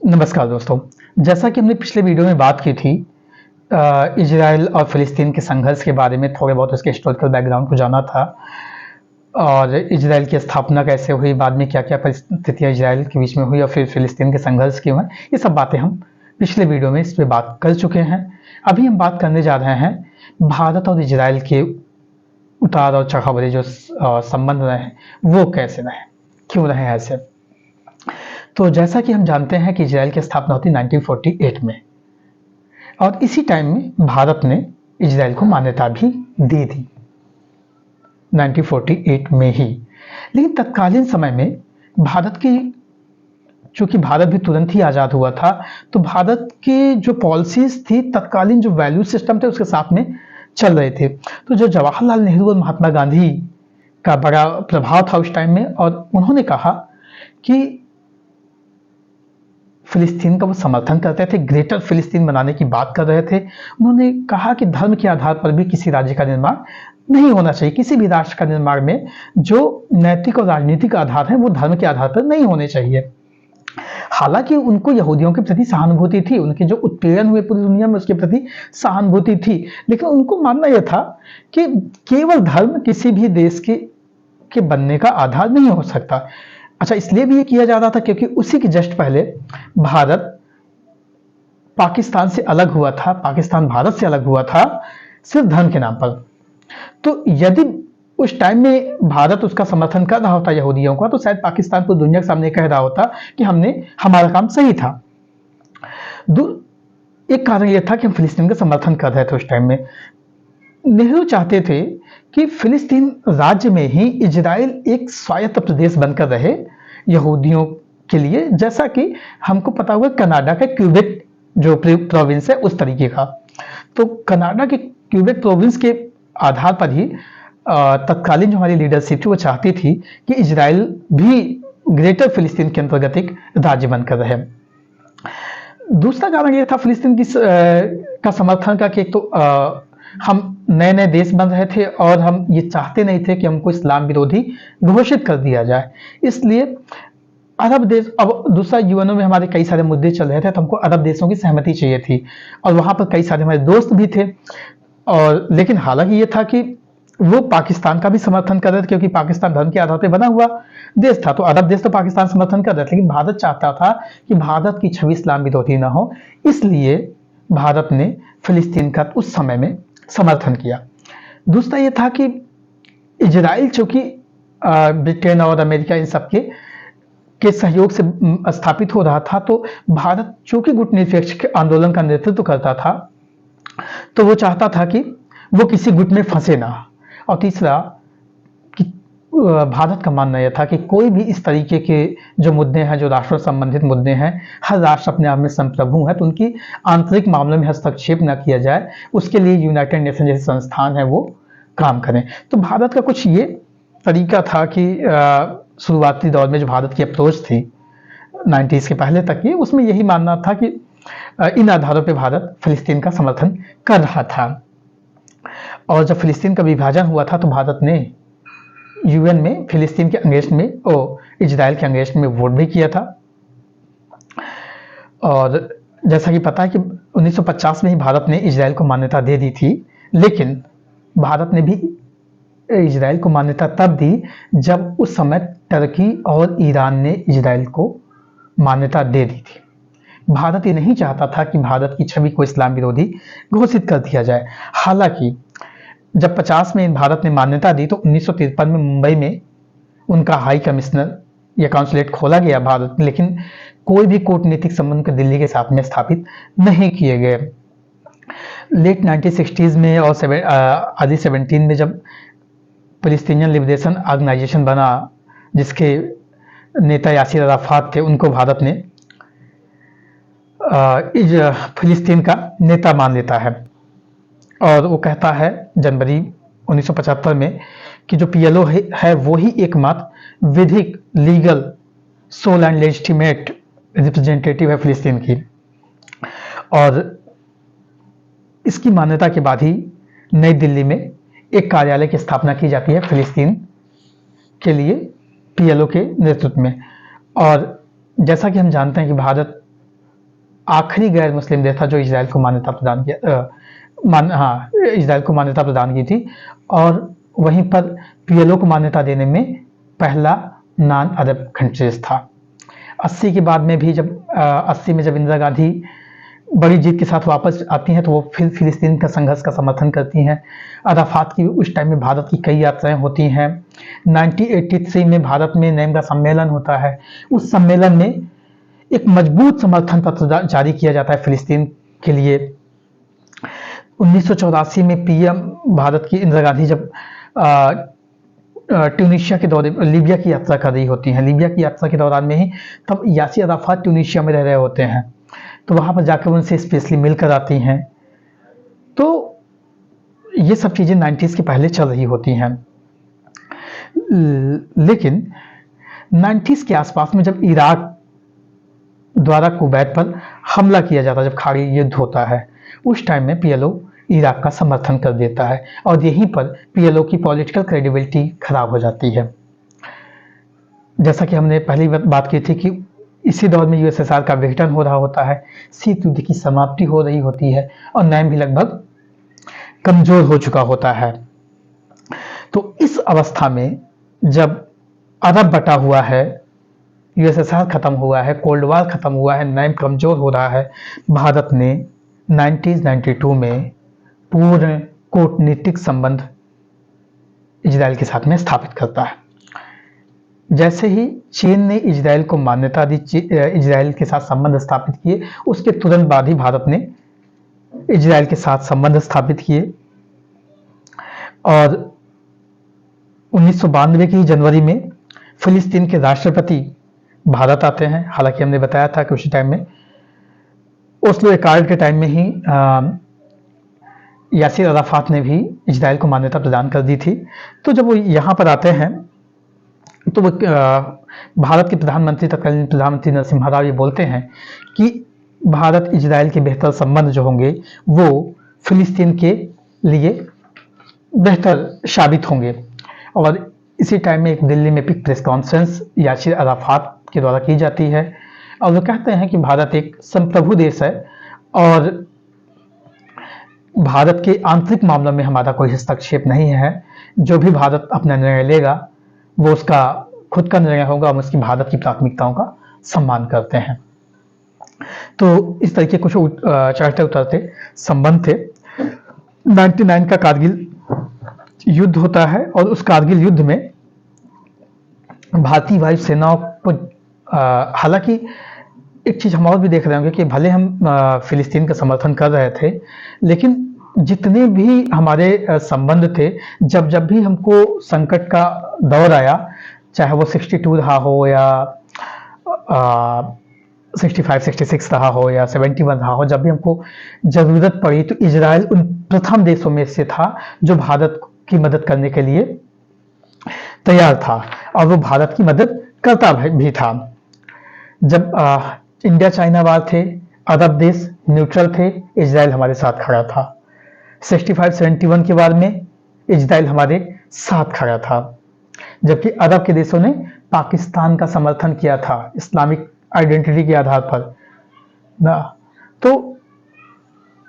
नमस्कार दोस्तों। जैसा कि हमने पिछले वीडियो में बात की थी इजराइल और फ़िलिस्तीन के संघर्ष के बारे में, थोड़े बहुत उसके हिस्टोरिकल बैकग्राउंड को जाना था और इजराइल की स्थापना कैसे हुई, बाद में क्या-क्या परिस्थितियाँ इजराइल के बीच में हुई और फिर फ़िलिस्तीन के संघर्ष क्यों हैं, ये सब बातें हम पिछले वीडियो में इस पे बात कर चुके हैं। अभी हम बात करने जा रहे हैं भारत और इजराइल के उतार और चढ़ाव भरे जो संबंध रहे हैं, वो कैसे रहे, क्यों रहे ऐसे। तो जैसा कि हम जानते हैं कि इजराइल की स्थापना होती 1948 में और इसी टाइम में भारत ने इजराइल को मान्यता भी दे दी 1948 में ही। लेकिन तत्कालीन समय में भारत की, चूंकि भारत भी तुरंत ही आज़ाद हुआ था, तो भारत की जो पॉलिसीज थी, तत्कालीन जो वैल्यू सिस्टम थे, उसके साथ में चल रहे थे। तो जो जवाहरलाल नेहरू और महात्मा गांधी का बड़ा प्रभाव था उस टाइम में, और उन्होंने कहा कि फिलिस्तीन का वो समर्थन करते थे, ग्रेटर फिलिस्तीन बनाने की बात कर रहे थे। उन्होंने कहा कि धर्म के आधार पर भी किसी राज्य का निर्माण नहीं होना चाहिए, किसी भी राष्ट्र का निर्माण में जो नैतिक और राजनीतिक आधार है वो धर्म के आधार पर नहीं होने चाहिए। हालांकि उनको यहूदियों के प्रति सहानुभूति थी, उनके जो उत्पीड़न हुए पूरी दुनिया में उसके प्रति सहानुभूति थी, लेकिन उनको मानना यह था कि केवल धर्म किसी भी देश के बनने का आधार नहीं हो सकता। अच्छा, इसलिए भी ये किया जा रहा था क्योंकि उसी के जस्ट पहले भारत पाकिस्तान से अलग हुआ था, पाकिस्तान भारत से अलग हुआ था सिर्फ धर्म के नाम पर। तो यदि उस टाइम में भारत उसका समर्थन कर रहा होता यहूदियों का, तो शायद पाकिस्तान को दुनिया के सामने कह रहा होता कि हमारा काम सही था। एक कारण यह था कि हम फिलिस्तीन का समर्थन कर रहे थे उस टाइम में। नेहरू चाहते थे कि फिलिस्तीन राज्य में ही इजराइल एक स्वायत्त प्रदेश बनकर रहे यहूदियों के लिए, जैसा कि हमको पता हुआ कनाडा का क्यूबेक जो प्रोविंस है उस तरीके का। तो कनाडा के क्यूबेक प्रोविंस के आधार पर ही तत्कालीन जो हमारी लीडरशिप थी वो चाहती थी कि इजराइल भी ग्रेटर फिलिस्तीन के अंतर्गत एक राज्य बनकर रहे। दूसरा कारण यह था फिलिस्तीन की का समर्थन का कि एक तो हम नए नए देश बन रहे थे और हम ये चाहते नहीं थे कि हमको इस्लाम विरोधी घोषित कर दिया जाए, इसलिए अरब देश, अब दूसरा यूएनओ में हमारे कई सारे मुद्दे चल रहे थे, तो हमको अरब देशों की सहमति चाहिए थी और वहां पर कई सारे हमारे दोस्त भी थे। और लेकिन हालांकि ये था कि वो पाकिस्तान का भी समर्थन कर रहे थे क्योंकि पाकिस्तान धर्म के आधार पर बना हुआ देश था, तो अरब देश तो पाकिस्तान समर्थन कर रहे थे, लेकिन भारत चाहता था कि भारत की छवि इस्लाम विरोधी ना हो, इसलिए भारत ने फिलिस्तीन का उस समय में समर्थन किया। दूसरा ये था कि इजराइल चूंकि ब्रिटेन और अमेरिका इन सबके सहयोग से स्थापित हो रहा था, तो भारत चूंकि गुटनिरपेक्ष के आंदोलन का नेतृत्व करता था, तो वो चाहता था कि वो किसी गुट में फंसे ना। और तीसरा कि भारत का मानना यह था कि कोई भी इस तरीके के जो मुद्दे हैं, जो राष्ट्र संबंधित मुद्दे हैं, हर राष्ट्र अपने आप में संप्रभु है, तो उनकी आंतरिक मामलों में हस्तक्षेप न किया जाए, उसके लिए यूनाइटेड नेशन जैसे संस्थान है वो काम करें। तो भारत का कुछ ये तरीका था कि शुरुआती दौर में जो भारत की अप्रोच थी 90s के पहले तक की, उसमें यही मानना था कि इन आधारों पे भारत फिलिस्तीन का समर्थन कर रहा था। और जब फिलिस्तीन का विभाजन हुआ था तो भारत ने यूएन में फिलिस्तीन के अगेंस्ट में इजराइल के अगेंस्ट में वोट भी किया था। और जैसा कि पता है कि 1950 में ही भारत ने इजराइल को मान्यता दे दी थी, लेकिन भारत ने भी इजराइल को मान्यता तब दी जब उस समय टर्की और ईरान ने इजराइल को मान्यता दे दी थी। भारत ये नहीं चाहता था कि भारत की छवि को इस्लाम विरोधी घोषित कर दिया जाए। हालांकि जब 50 में भारत ने मान्यता दी तो 1953 में मुंबई में उनका हाई कमिश्नर या काउंसुलेट खोला गया भारत में, लेकिन कोई भी कूटनीतिक संबंध दिल्ली के साथ में स्थापित नहीं किए गए। लेट 1960s में और अर्ली 17 में जब फिलिस्तीनियन लिबरेशन ऑर्गेनाइजेशन बना, जिसके नेता यासिर अराफात थे, उनको भारत ने फिलिस्तीन का नेता मान लेता है और वो कहता है जनवरी 1975 में कि जो पीएलओ है वो ही एकमात्र विधिक, legal, sole and legitimate representative है फिलिस्तीन की। और इसकी मान्यता के बाद ही नई दिल्ली में एक कार्यालय की स्थापना की जाती है फिलिस्तीन के लिए पीएलओ के नेतृत्व में। और जैसा कि हम जानते हैं कि भारत आखिरी गैर मुस्लिम देश था जो इजराइल को मान्यता प्रदान किया इजराइल को मान्यता प्रदान की थी, और वहीं पर पीएलओ को मान्यता देने में पहला नॉन अरब कंट्रीज था। 80 के बाद में भी जब 80 में जब इंदिरा गांधी बड़ी जीत के साथ वापस आती हैं तो वो फिर फिलिस्तीन का संघर्ष का समर्थन करती हैं। अराफात की उस टाइम में भारत की कई यात्राएं होती हैं। 1983 में भारत में नेम का सम्मेलन होता है। उस सम्मेलन में एक मजबूत समर्थन पत्र जारी किया जाता है फिलिस्तीन के लिए। 1984 में पीएम भारत की इंदिरा गांधी जब ट्यूनीशिया के दौरे लीबिया की यात्रा कर रही होती हैं, लीबिया की यात्रा के दौरान में ही तब यासिर अराफात ट्यूनीशिया में रह रहे होते हैं, तो वहां पर जाकर उनसे स्पेशली मिलकर आती हैं। तो ये सब चीजें 90s के पहले चल रही होती हैं। लेकिन 90s के आसपास में जब इराक द्वारा कुवैत पर हमला किया जाता है, जब खाड़ी युद्ध होता है, उस टाइम में पीएलओ इराक का समर्थन कर देता है और यहीं पर पीएलओ की पॉलिटिकल क्रेडिबिलिटी खराब हो जाती है। जैसा कि हमने पहली बात की थी कि इसी दौर में यूएसएसआर का विघटन हो रहा होता है, शीत युद्ध की समाप्ति हो रही होती है और नेम भी लगभग कमजोर हो चुका होता है। तो इस अवस्था में जब अरब बटा हुआ है, यूएसएसआर खत्म हुआ है, कोल्ड वॉर खत्म हुआ है, नेम कमजोर हो रहा है, भारत ने 1992 में पूर्ण कूटनीतिक संबंध इजराइल के साथ में स्थापित करता है। जैसे ही चीन ने इजराइल को मान्यता दी, इजराइल के साथ संबंध स्थापित किए, उसके तुरंत बाद ही भारत ने इजराइल के साथ संबंध स्थापित किए और 1992 की जनवरी में फिलिस्तीन के राष्ट्रपति भारत आते हैं। हालांकि हमने बताया था कि उसी टाइम में ओस्लो एकार्ड के टाइम में ही यासिर अराफात ने भी इजराइल को मान्यता प्रदान कर दी थी। तो जब वो यहाँ पर आते हैं तो वो भारत के प्रधानमंत्री, तत्कालीन प्रधानमंत्री नरसिम्हा राव ये बोलते हैं कि भारत इजराइल के बेहतर संबंध जो होंगे वो फिलिस्तीन के लिए बेहतर साबित होंगे। और इसी टाइम में एक दिल्ली में एक प्रेस कॉन्फ्रेंस यासिर अराफात के द्वारा की जाती है और वो कहते हैं कि भारत एक संप्रभु देश है और भारत के आंतरिक मामलों में हमारा कोई हस्तक्षेप नहीं है। जो भी भारत अपना निर्णय लेगा वो उसका खुद का निर्णय होगा, हम उसकी भारत की प्राथमिकताओं का सम्मान करते हैं। तो इस तरीके कुछ चढ़ते उतरते संबंध थे। 99 का कारगिल युद्ध होता है और उस कारगिल युद्ध में भारतीय वायुसेनाओं को हालांकि एक चीज हम और भी देख रहे होंगे कि भले हम फिलिस्तीन का समर्थन कर रहे थे, लेकिन जितने भी हमारे संबंध थे, जब जब भी हमको संकट का दौर आया, चाहे वो 62 रहा हो या 65, 66 रहा हो या 71 रहा हो, जब भी हमको जरूरत पड़ी तो इजराइल उन प्रथम देशों में से था जो भारत की मदद करने के लिए तैयार था और वो भारत की मदद करता भी था। जब इंडिया चाइना वार थे, अरब देश न्यूट्रल थे, इजराइल हमारे साथ खड़ा था। 65-71 के बाद में इजराइल हमारे साथ खड़ा था, जबकि अरब के देशों ने पाकिस्तान का समर्थन किया था इस्लामिक आइडेंटिटी के आधार पर ना। तो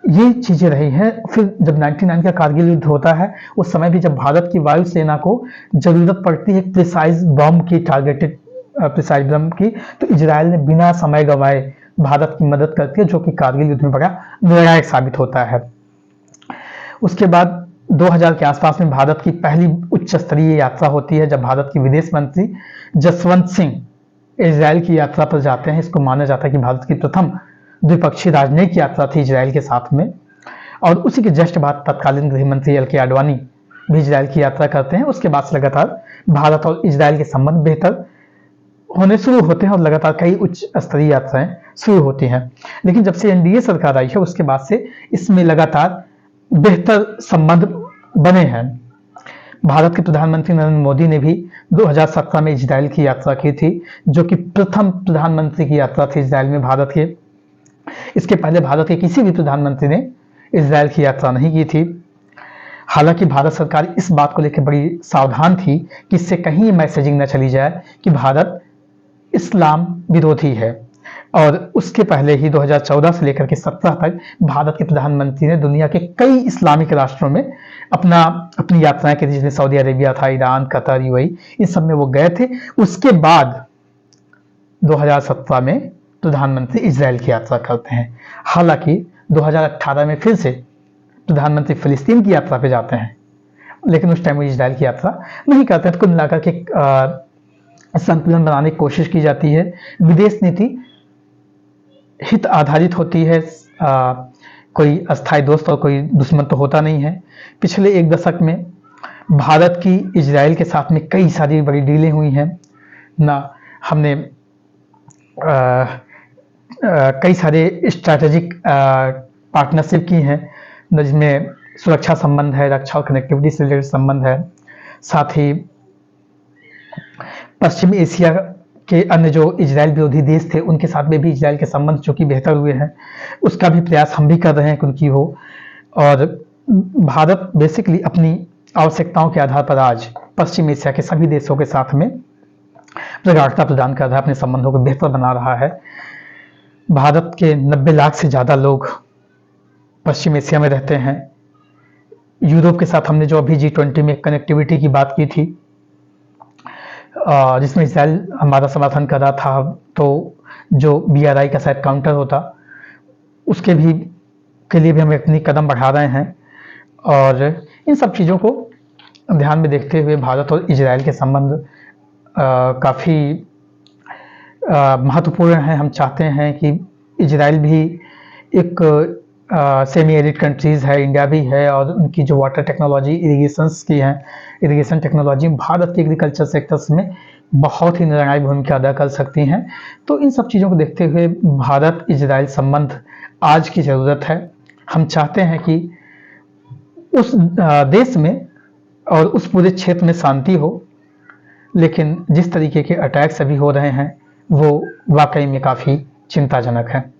ये चीजें रही हैं। फिर जब 99 का कारगिल युद्ध होता है, उस समय भी जब भारत की वायुसेना को जरूरत पड़ती है प्रिसाइज बम की, टारगेटेड प्रिसाइज बम की, तो इजराइल ने बिना समय गंवाए भारत की मदद करती है, जो कि कारगिल युद्ध में बड़ा निर्णायक साबित होता है। उसके बाद 2000 के आसपास में भारत की पहली उच्च स्तरीय यात्रा होती है, जब भारत के विदेश मंत्री जसवंत सिंह इजराइल की यात्रा पर जाते हैं। इसको माना जाता है कि भारत की प्रथम द्विपक्षीय राजनयिक यात्रा थी इजराइल के साथ में। और उसी के जस्ट बाद तत्कालीन गृह मंत्री एल के आडवाणी भी इजराइल की यात्रा करते हैं। उसके बाद से लगातार भारत और इजराइल के संबंध बेहतर होने शुरू होते हैं और लगातार कई उच्च स्तरीय यात्राएं शुरू होती हैं। लेकिन जब से एनडीए सरकार आई है, उसके बाद से इसमें लगातार बेहतर संबंध बने हैं। भारत के प्रधानमंत्री नरेंद्र मोदी ने भी 2017 में इजराइल की यात्रा की थी, जो कि प्रथम प्रधानमंत्री की यात्रा थी इजराइल में भारत के। इसके पहले भारत के किसी भी प्रधानमंत्री ने इजराइल की यात्रा नहीं की थी। हालांकि भारत सरकार इस बात को लेकर बड़ी सावधान थी कि इससे कहीं मैसेजिंग न चली जाए कि भारत इस्लाम विरोधी है। और उसके पहले ही 2014 से लेकर के 17 तक भारत के प्रधानमंत्री ने दुनिया के कई इस्लामिक राष्ट्रों में अपनी यात्राएं की थी, जिसमें सऊदी अरेबिया था, ईरान, कतर, यूएई, इन सब में वो गए थे। उसके बाद 2017 में प्रधानमंत्री इजराइल की यात्रा करते हैं। हालांकि 2018 में फिर से प्रधानमंत्री फिलिस्तीन की यात्रा पे जाते हैं, लेकिन उस टाइम वो इजराइल की यात्रा नहीं करते हैं। तो कुल मिलाकर के संतुलन बनाने की कोशिश की जाती है। विदेश नीति हित आधारित होती है, कोई अस्थायी दोस्त और कोई दुश्मन तो होता नहीं है। पिछले एक दशक में भारत की इजराइल के साथ में कई सारी बड़ी डीलें हुई हैं ना। हमने कई सारे स्ट्रैटेजिक पार्टनरशिप की हैं, जिसमें सुरक्षा संबंध है, रक्षा और कनेक्टिविटी से रिलेटेड संबंध है। साथ ही पश्चिमी एशिया के अन्य जो इजराइल विरोधी देश थे, उनके साथ में भी इजराइल के संबंध चूंकि बेहतर हुए हैं, उसका भी प्रयास हम भी कर रहे हैं कि उनकी हो। और भारत बेसिकली अपनी आवश्यकताओं के आधार पर आज पश्चिम एशिया के सभी देशों के साथ में प्रगाढ़ता प्रदान कर रहा है, अपने संबंधों को बेहतर बना रहा है। भारत के 90 लाख से ज़्यादा लोग पश्चिम एशिया में रहते हैं। यूरोप के साथ हमने जो अभी G20 में कनेक्टिविटी की बात की थी, जिसमें इजराइल हमारा समर्थन कर रहा था, तो जो BRI का शायद काउंटर होता, उसके लिए भी हम अपनी कदम बढ़ा रहे हैं। और इन सब चीज़ों को ध्यान में देखते हुए भारत और इजराइल के संबंध काफ़ी महत्वपूर्ण हैं। हम चाहते हैं कि इजराइल भी एक सेमी एरिड कंट्रीज़ है, इंडिया भी है, और उनकी जो water technology, irrigation technology Bharat के एग्रीकल्चर सेक्टर्स में बहुत ही निर्णायक भूमिका अदा कर सकती हैं। तो इन सब चीज़ों को देखते हुए भारत इजराइल संबंध आज की ज़रूरत है। हम चाहते हैं कि उस देश में और उस पूरे क्षेत्र में शांति हो, लेकिन जिस तरीके के अटैक्स अभी हो रहे हैं वो वाकई में काफ़ी चिंताजनक है।